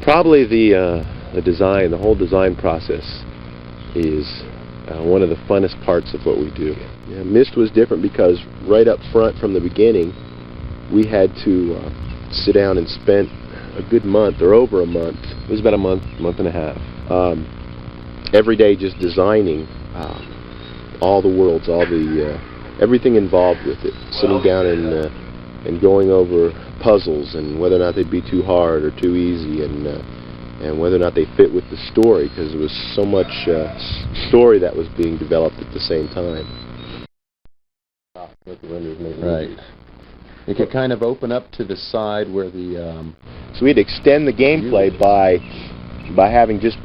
Probably the design, the whole design process is one of the funnest parts of what we do. Yeah, Myst was different because right up front from the beginning, we had to sit down and spend a good month or over a month. It was about a month and a half. Every day just designing all the worlds, all the everything involved with it. Sitting down and going over puzzles and whether or not they'd be too hard or too easy, and whether or not they fit with the story, because there was so much story that was being developed at the same time. Right. It could kind of open up to the side where the so we'd extend the gameplay by having just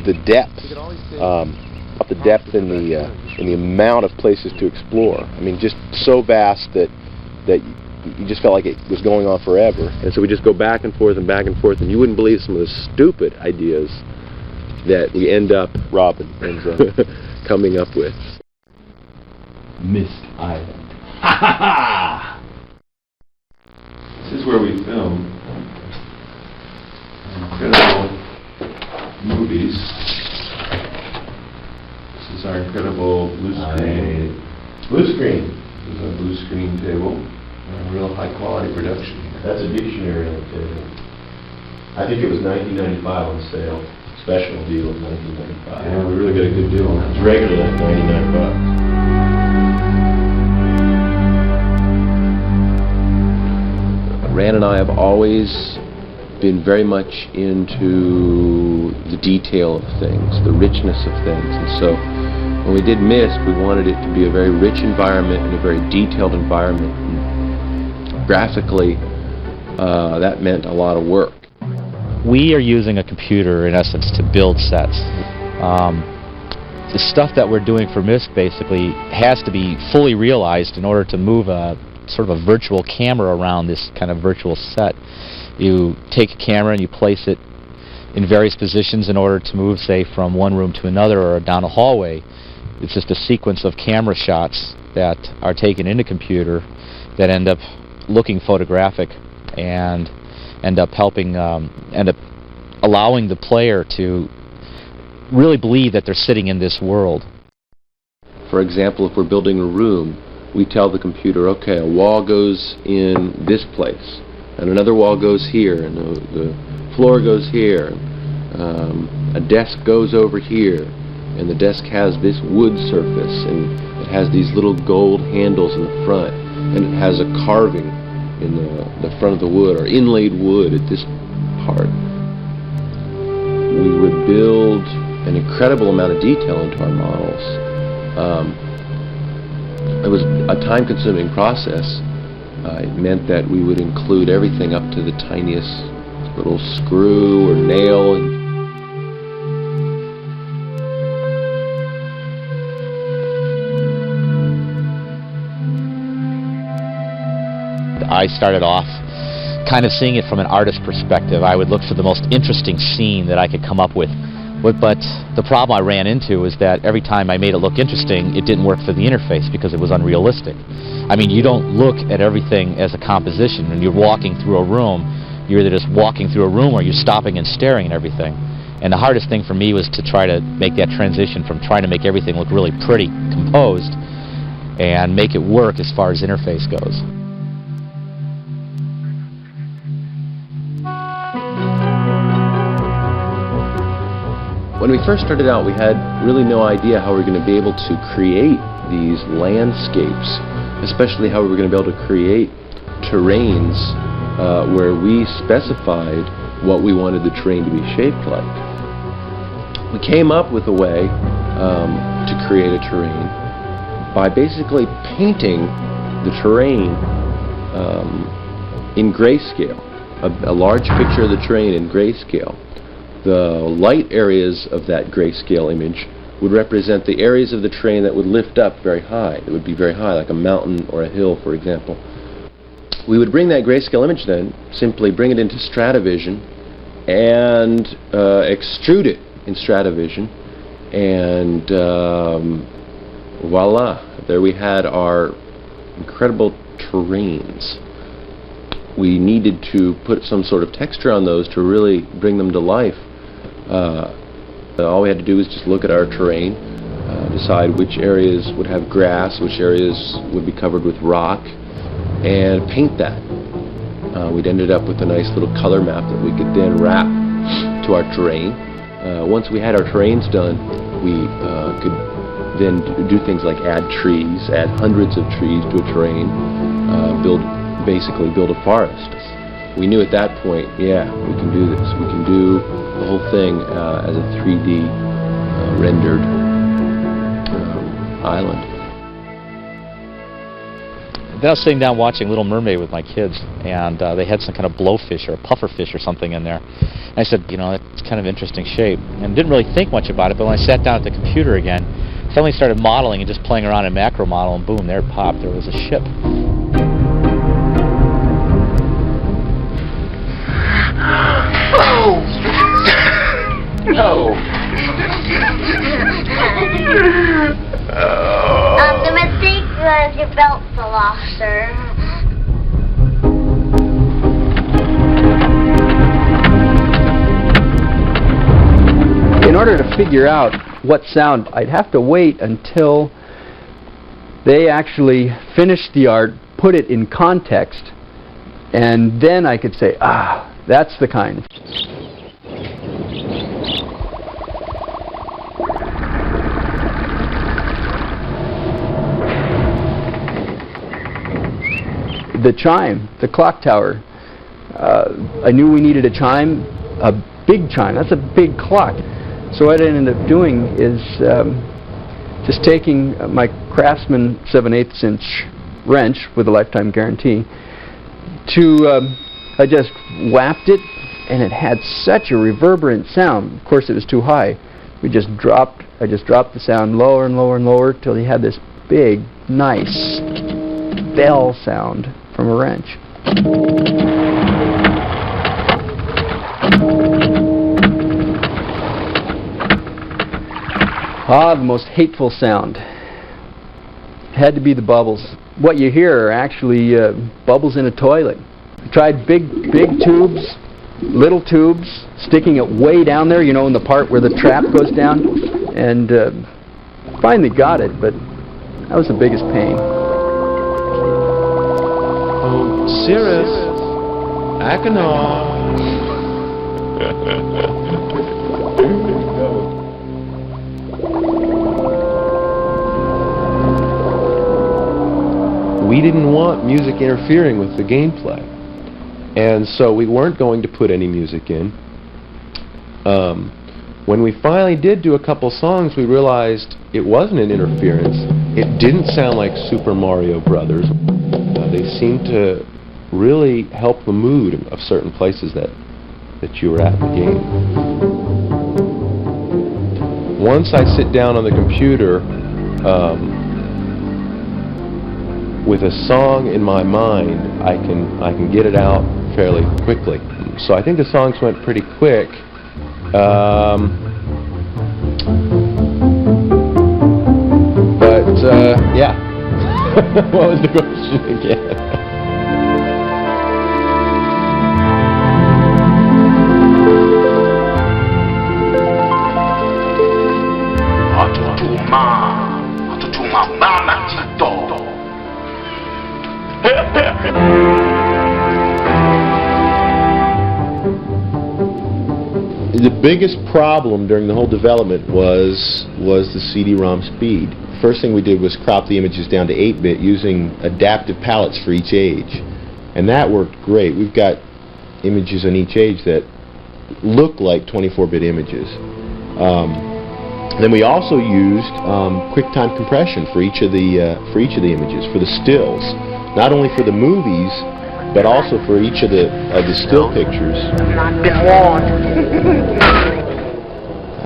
the depth, the depth in the amount of places to explore. I mean, just so vast that you just felt like it was going on forever. And so we just go back and forth, and you wouldn't believe some of the stupid ideas that we end up, Robin ends up coming up with. Myst Island. Ha ha ha! This is where we film incredible movies. This is our incredible blue screen. Blue screen. This is a blue screen table. A real high quality production here. That's a dictionary on the table. I think it was $19.95 on sale. Special deal of $19.95. Yeah, we really got a good deal on that. It's regular like $99. Rand and I have always been very much into the detail of things, the richness of things, and so when we did Myst, we wanted it to be a very rich environment and a very detailed environment. And graphically, that meant a lot of work. We are using a computer, in essence, to build sets. The stuff that we're doing for Myst basically has to be fully realized in order to move a sort of a virtual camera around this kind of virtual set. You take a camera and you place it in various positions in order to move, say, from one room to another or down a hallway. It's just a sequence of camera shots that are taken in a computer that end up looking photographic and end up helping, end up allowing the player to really believe that they're sitting in this world. For example, if we're building a room, we tell the computer, okay, a wall goes in this place, and another wall goes here, and the floor goes here, a desk goes over here, and the desk has this wood surface, and it has these little gold handles in the front, and it has a carving in the front of the wood, or inlaid wood at this part. We would build an incredible amount of detail into our models. It was a time-consuming process. It meant that we would include everything up to the tiniest little screw or nail. I started off kind of seeing it from an artist perspective. I would look for the most interesting scene that I could come up with. But the problem I ran into was that every time I made it look interesting, it didn't work for the interface because it was unrealistic. I mean, you don't look at everything as a composition. When you're walking through a room, you're either just walking through a room or you're stopping and staring at everything. And the hardest thing for me was to try to make that transition from trying to make everything look really pretty, composed, and make it work as far as interface goes. When we first started out, we had really no idea how we were going to be able to create these landscapes, especially how we were going to be able to create terrains where we specified what we wanted the terrain to be shaped like. We came up with a way to create a terrain by basically painting the terrain in grayscale, a large picture of the terrain in grayscale. The light areas of that grayscale image would represent the areas of the terrain that would lift up very high. It would be very high, like a mountain or a hill, for example. We would bring that grayscale image then, simply bring it into Stratavision and extrude it in Stratavision, and voila, there we had our incredible terrains. we needed to put some sort of texture on those to really bring them to life. All we had to do was just look at our terrain, decide which areas would have grass, which areas would be covered with rock, and paint that. We'd ended up with a nice little color map that we could then wrap to our terrain. Once we had our terrains done, we could then do things like add trees, add hundreds of trees to a terrain, basically build a forest. We knew at that point, yeah, we can do this. We can do the whole thing as a 3D rendered island. Then I was sitting down watching Little Mermaid with my kids, and they had some kind of blowfish or a pufferfish or something in there. And I said, you know, it's kind of interesting shape. And didn't really think much about it, but when I sat down at the computer again, suddenly started modeling and just playing around in macro model, and boom, there it popped. There was a ship. No! The mistake was your belt's a loss, sir. In order to figure out what sound, I'd have to wait until they actually finished the art, put it in context, and then I could say, ah, that's the kind. The chime, the clock tower. I knew we needed a chime, a big chime. That's a big clock. So what I ended up doing is just taking my Craftsman 7/8 inch wrench with a lifetime guarantee I just whapped it, and it had such a reverberant sound. Of course, it was too high. I just dropped the sound lower and lower and lower till you had this big, nice bell sound from a wrench. Ah, the most hateful sound. Had to be the bubbles. What you hear are actually bubbles in a toilet. I tried big tubes, little tubes, sticking it way down there, you know, in the part where the trap goes down, and finally got it, but that was the biggest pain. Oh, Cirrus, Achenar. We didn't want music interfering with the gameplay, and so we weren't going to put any music in. When we finally did do a couple songs, we realized it wasn't an interference. It didn't sound like Super Mario Brothers. They seemed to really help the mood of certain places that you were at in the game. Once I sit down on the computer with a song in my mind, I can get it out fairly quickly. So I think the songs went pretty quick. Yeah. What was the question again? The biggest problem during the whole development was the CD-ROM speed. First thing we did was crop the images down to 8-bit using adaptive palettes for each age, and that worked great. We've got images on each age that look like 24-bit images. Then we also used QuickTime compression for each of the images, for the stills, not only for the movies, but also for each of the still pictures.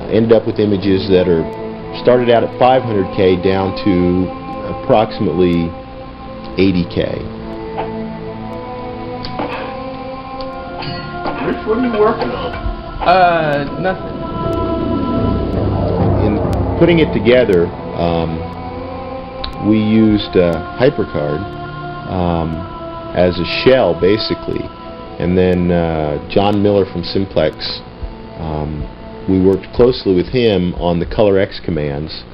Ended up with images that started out at 500K down to approximately 80K. Rich, what are you working on? Nothing. In putting it together, we used HyperCard. as a shell, basically. And then John Miller from Simplex, we worked closely with him on the Color X commands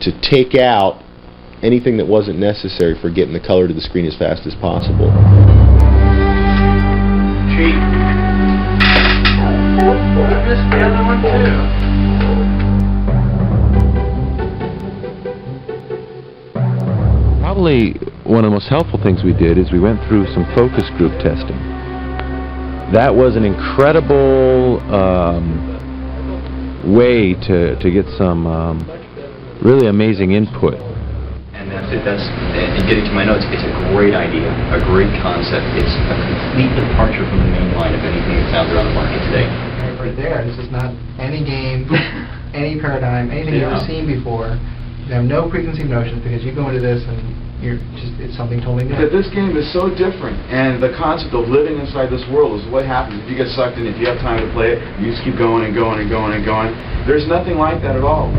to take out anything that wasn't necessary for getting the color to the screen as fast as possible. Cheat. I missed the other one too. Probably one of the most helpful things we did is we went through some focus group testing. That was an incredible way to get some really amazing input. And and getting to my notes, it's a great idea, a great concept. It's a complete departure from the main line of anything that's out there on the market today. Right there, this is not any game, any paradigm, anything you've ever seen before. You have no preconceived notions because you go into this and it's something totally new. This game is so different, and the concept of living inside this world is what happens if you get sucked in. If you have time to play it, you just keep going and going and going and going. There's nothing like that at all.